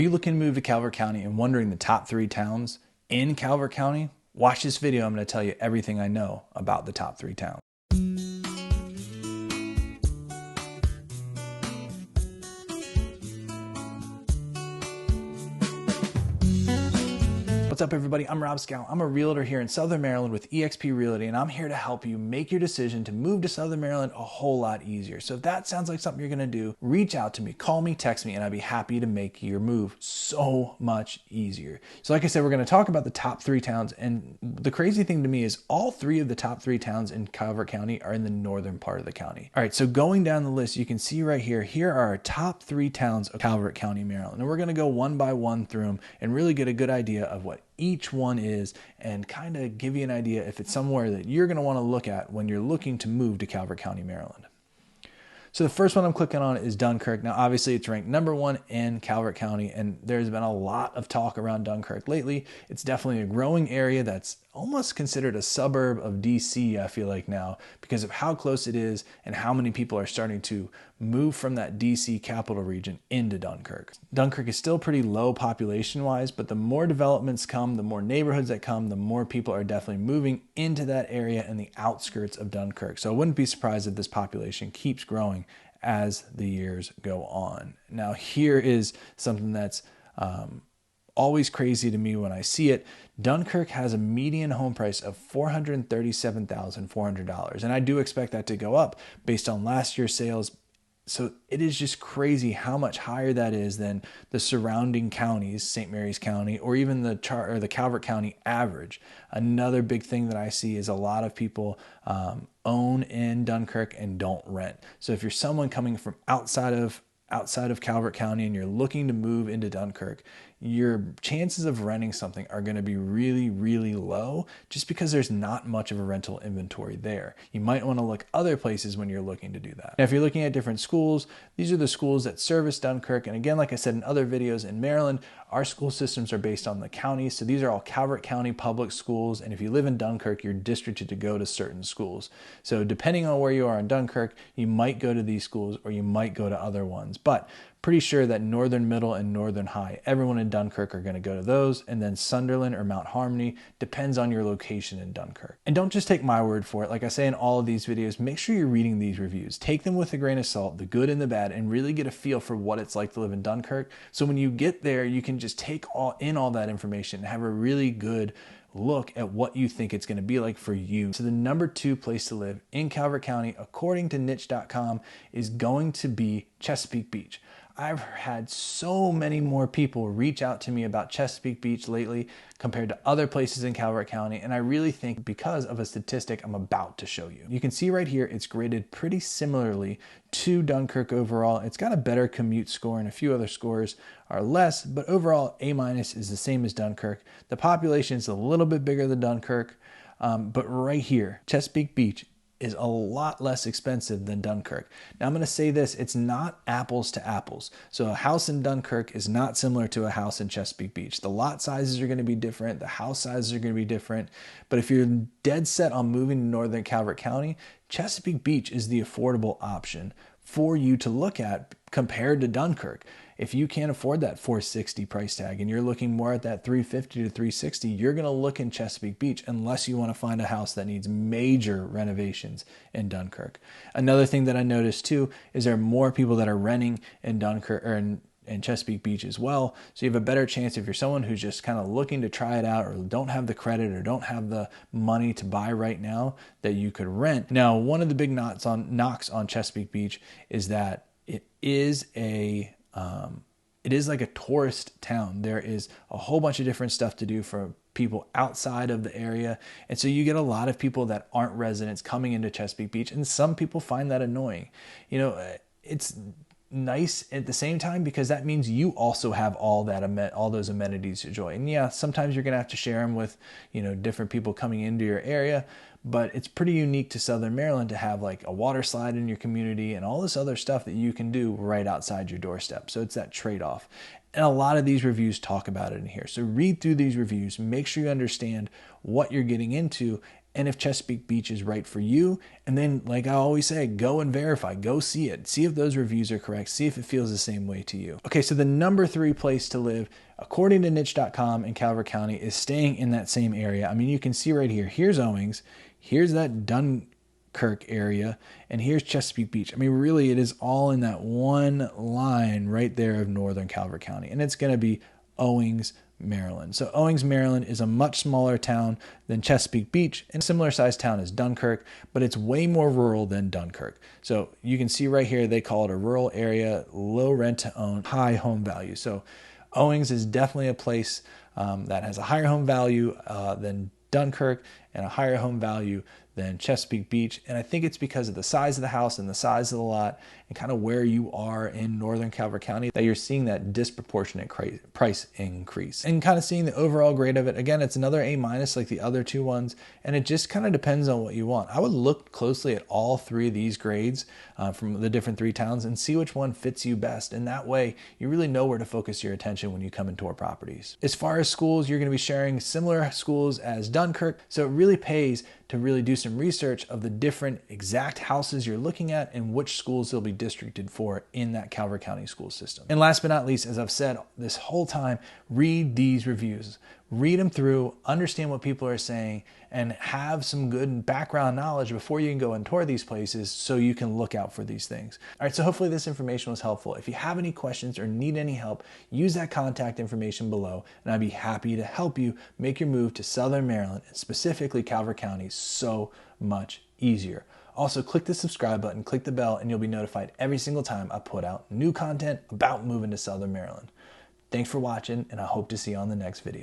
Are you looking to move to Calvert County and wondering the top 3 towns in Calvert County? Watch this video. I'm going to tell you everything I know about the top 3 towns. What's up, everybody? I'm Rob Scout. I'm a realtor here in Southern Maryland with eXp Realty, and I'm here to help you make your decision to move to Southern Maryland a whole lot easier. So if that sounds like something you're going to do, reach out to me, call me, text me, and I'd be happy to make your move so much easier. So like I said, we're going to talk about the top 3 towns, and the crazy thing to me is all 3 of the top 3 towns in Calvert County are in the northern part of the county. All right, so going down the list, you can see right here, here are our top 3 towns of Calvert County, Maryland. And we're going to go one by one through them and really get a good idea of what each one is and kind of give you an idea if it's somewhere that you're going to want to look at when you're looking to move to Calvert County, Maryland. So the first one I'm clicking on is Dunkirk. Now, obviously, it's ranked number 1 in Calvert County, and there's been a lot of talk around Dunkirk lately. It's definitely a growing area that's almost considered a suburb of DC, I feel like now, because of how close it is and how many people are starting to move from that DC capital region into Dunkirk. Dunkirk is still pretty low population-wise, but the more developments come, the more neighborhoods that come, the more people are definitely moving into that area and the outskirts of Dunkirk. So I wouldn't be surprised if this population keeps growing as the years go on. Now, here is something that's always crazy to me when I see it. Dunkirk has a median home price of $437,400, and I do expect that to go up based on last year's sales. So it is just crazy how much higher that is than the surrounding counties, St. Mary's County, or even the Calvert County average. Another big thing that I see is a lot of people own in Dunkirk and don't rent. So if you're someone coming from outside of Calvert County and you're looking to move into Dunkirk, your chances of renting something are going to be really, really low just because there's not much of a rental inventory there. You might want to look other places when you're looking to do that. Now, if you're looking at different schools, these are the schools that service Dunkirk. And again, like I said in other videos, in Maryland, our school systems are based on the county. So these are all Calvert County public schools. And if you live in Dunkirk, you're districted to go to certain schools. So depending on where you are in Dunkirk, you might go to these schools or you might go to other ones. But pretty sure that Northern Middle and Northern High, everyone in Dunkirk are going to go to those, and then Sunderland or Mount Harmony depends on your location in Dunkirk. And don't just take my word for it. Like I say in all of these videos, make sure you're reading these reviews. Take them with a grain of salt, the good and the bad, and really get a feel for what it's like to live in Dunkirk. So when you get there, you can just take all that information and have a really good look at what you think it's going to be like for you. So the number 2 place to live in Calvert County, according to niche.com, is going to be Chesapeake Beach. I've had so many more people reach out to me about Chesapeake Beach lately compared to other places in Calvert County, and I really think because of a statistic I'm about to show you. You can see right here it's graded pretty similarly to Dunkirk overall. It's got a better commute score and a few other scores are less, but overall A- is the same as Dunkirk. The population is a little bit bigger than Dunkirk, but right here, Chesapeake Beach is a lot less expensive than Dunkirk. Now I'm going to say this, it's not apples to apples. So a house in Dunkirk is not similar to a house in Chesapeake Beach. The lot sizes are going to be different, the house sizes are going to be different, but if you're dead set on moving to Northern Calvert County, Chesapeake Beach is the affordable option for you to look at compared to Dunkirk. If you can't afford that $460 price tag and you're looking more at that $350 to $360, you're going to look in Chesapeake Beach unless you want to find a house that needs major renovations in Dunkirk. Another thing that I noticed too is there are more people that are renting in Dunkirk or in Chesapeake Beach as well. So you have a better chance if you're someone who's just kind of looking to try it out or don't have the credit or don't have the money to buy right now that you could rent. Now, one of the big knocks on Chesapeake Beach is that it is like a tourist town. There is a whole bunch of different stuff to do for people outside of the area. And so you get a lot of people that aren't residents coming into Chesapeake Beach. And some people find that annoying. You know, it's nice at the same time because that means you also have all those amenities to enjoy. And yeah, sometimes you're going to have to share them with, different people coming into your area, but it's pretty unique to Southern Maryland to have like a water slide in your community and all this other stuff that you can do right outside your doorstep. So it's that trade-off. And a lot of these reviews talk about it in here. So read through these reviews, make sure you understand what you're getting into, and if Chesapeake Beach is right for you. And then, like I always say, go and verify, go see it, see if those reviews are correct, see if it feels the same way to you. Okay, so the number 3 place to live, according to niche.com in Calvert County, is staying in that same area. I mean, you can see right here, here's Owings, here's that Dunkirk area, and here's Chesapeake Beach. I mean, really, it is all in that one line right there of northern Calvert County, and it's going to be Owings, Maryland. So Owings, Maryland is a much smaller town than Chesapeake Beach, and a similar sized town as Dunkirk, but it's way more rural than Dunkirk. So you can see right here, they call it a rural area, low rent to own, high home value. So Owings is definitely a place that has a higher home value than Dunkirk and a higher home value than Chesapeake Beach. And I think it's because of the size of the house and the size of the lot and kind of where you are in northern Calvert County that you're seeing that disproportionate price increase. And kind of seeing the overall grade of it, again, it's another A- like the other 2 ones, and it just kind of depends on what you want. I would look closely at all 3 of these grades from the different 3 towns and see which one fits you best. And that way you really know where to focus your attention when you come into our properties. As far as schools, you're going to be sharing similar schools as Dunkirk, so it really pays to really do some research of the different exact houses you're looking at and which schools they'll be districted for in that Calvert County school system. And last but not least, as I've said this whole time, read these reviews. Read them through, understand what people are saying, and have some good background knowledge before you can go and tour these places so you can look out for these things. All right, so hopefully this information was helpful. If you have any questions or need any help, use that contact information below, and I'd be happy to help you make your move to Southern Maryland, and specifically Calvert County, so much easier. Also, click the subscribe button, click the bell, and you'll be notified every single time I put out new content about moving to Southern Maryland. Thanks for watching, and I hope to see you on the next video.